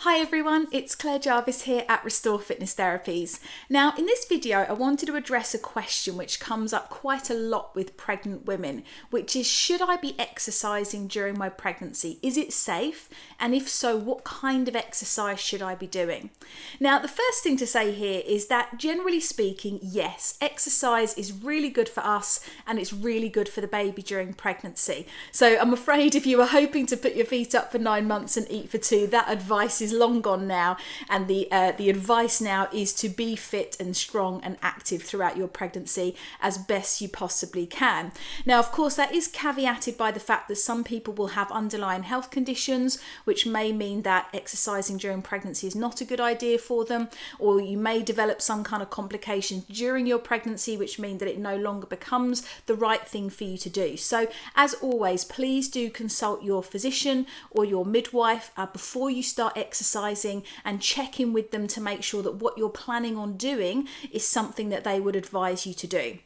Hi everyone, it's Claire Jarvis here at Restore Fitness Therapies. Now in this video I wanted to address a question which comes up quite a lot with pregnant women, which is, should I be exercising during my pregnancy? Is it safe? And if so, what kind of exercise should I be doing? Now the first thing to say here is that generally speaking, yes, exercise is really good for us and it's really good for the baby during pregnancy. So I'm afraid if you were hoping to put your feet up for 9 months and eat for 2, that advice is long gone now, and the advice now is to be fit and strong and active throughout your pregnancy as best you possibly can. Now of course that is caveated by the fact that some people will have underlying health conditions which may mean that exercising during pregnancy is not a good idea for them, or you may develop some kind of complications during your pregnancy which mean that it no longer becomes the right thing for you to do. So as always, please do consult your physician or your midwife before you start exercising, and check in with them to make sure that what you're planning on doing is something that they would advise you to do.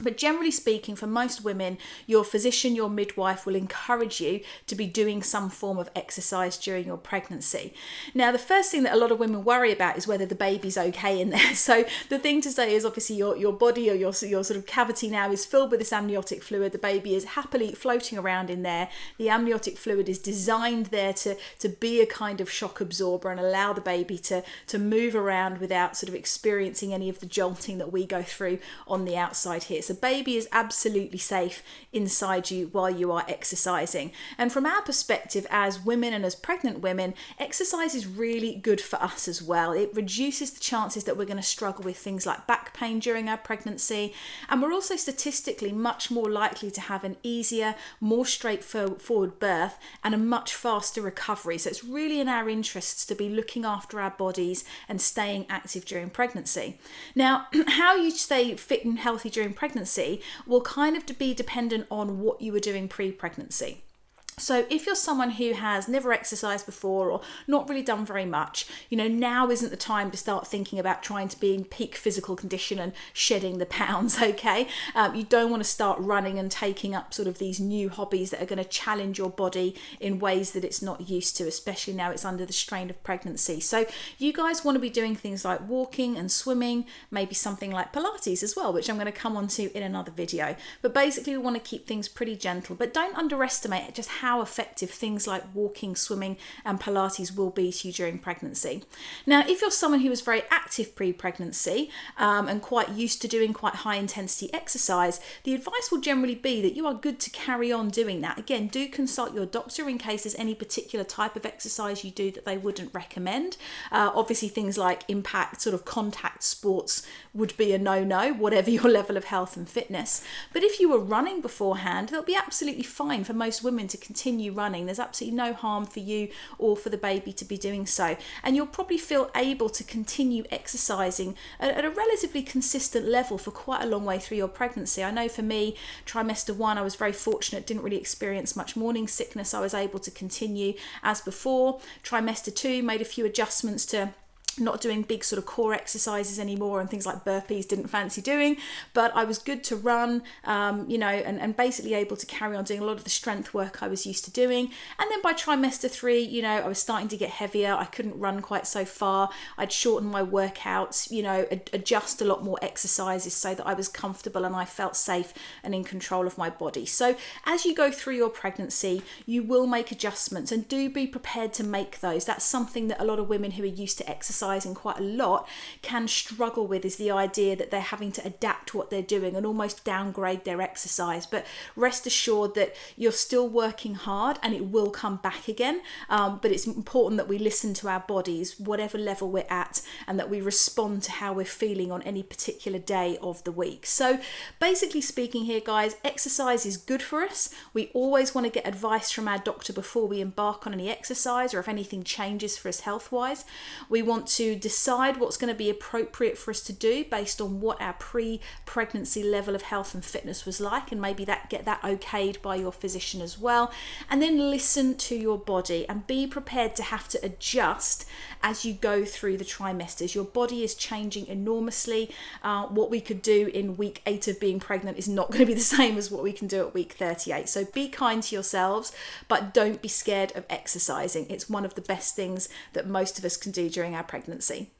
But generally speaking, for most women, your physician, your midwife will encourage you to be doing some form of exercise during your pregnancy. Now, the first thing that a lot of women worry about is whether the baby's okay in there. So the thing to say is obviously your body or your sort of cavity now is filled with this amniotic fluid. The baby is happily floating around in there. The amniotic fluid is designed there to be a kind of shock absorber and allow the baby to move around without sort of experiencing any of the jolting that we go through on the outside here. So baby is absolutely safe inside you while you are exercising. And from our perspective as women and as pregnant women, exercise is really good for us as well. It reduces the chances that we're going to struggle with things like back pain during our pregnancy. And we're also statistically much more likely to have an easier, more straightforward birth and a much faster recovery. So it's really in our interests to be looking after our bodies and staying active during pregnancy. Now, how you stay fit and healthy during pregnancy will kind of be dependent on what you were doing pre-pregnancy. So if you're someone who has never exercised before or not really done very much, now isn't the time to start thinking about trying to be in peak physical condition and shedding the pounds, okay? You don't want to start running and taking up sort of these new hobbies that are going to challenge your body in ways that it's not used to, especially now it's under the strain of pregnancy. So you guys want to be doing things like walking and swimming, maybe something like Pilates as well, which I'm going to come on to in another video. But basically we want to keep things pretty gentle, but don't underestimate just how effective things like walking, swimming and Pilates will be to you during pregnancy. Now, if you're someone who was very active pre-pregnancy and quite used to doing quite high intensity exercise, the advice will generally be that you are good to carry on doing that. Again, do consult your doctor in case there's any particular type of exercise you do that they wouldn't recommend. Obviously things like impact sort of contact sports would be a no-no, whatever your level of health and fitness. But if you were running beforehand, that'll be absolutely fine for most women to continue running. There's absolutely no harm for you or for the baby to be doing so. And you'll probably feel able to continue exercising at a relatively consistent level for quite a long way through your pregnancy. I know for me, trimester 1, I was very fortunate, didn't really experience much morning sickness. I was able to continue as before. Trimester 2, made a few adjustments to not doing big sort of core exercises anymore, and things like burpees didn't fancy doing, but I was good to run, and basically able to carry on doing a lot of the strength work I was used to doing. And then by trimester 3, I was starting to get heavier. I couldn't run quite so far. I'd shorten my workouts, adjust a lot more exercises so that I was comfortable and I felt safe and in control of my body. So as you go through your pregnancy, you will make adjustments, and do be prepared to make those. That's something that a lot of women who are used to exercising quite a lot can struggle with, is the idea that they're having to adapt what they're doing and almost downgrade their exercise. But rest assured that you're still working hard and it will come back again. But it's important that we listen to our bodies, whatever level we're at, and that we respond to how we're feeling on any particular day of the week. So basically speaking here, guys, exercise is good for us. We always want to get advice from our doctor before we embark on any exercise, or if anything changes for us health-wise. We want to decide what's going to be appropriate for us to do based on what our pre-pregnancy level of health and fitness was like, and maybe get that okayed by your physician as well. And then listen to your body and be prepared to have to adjust as you go through the trimesters. Your body is changing enormously. What we could do in week 8 of being pregnant is not going to be the same as what we can do at week 38. So be kind to yourselves, but don't be scared of exercising. It's one of the best things that most of us can do during our pregnancy.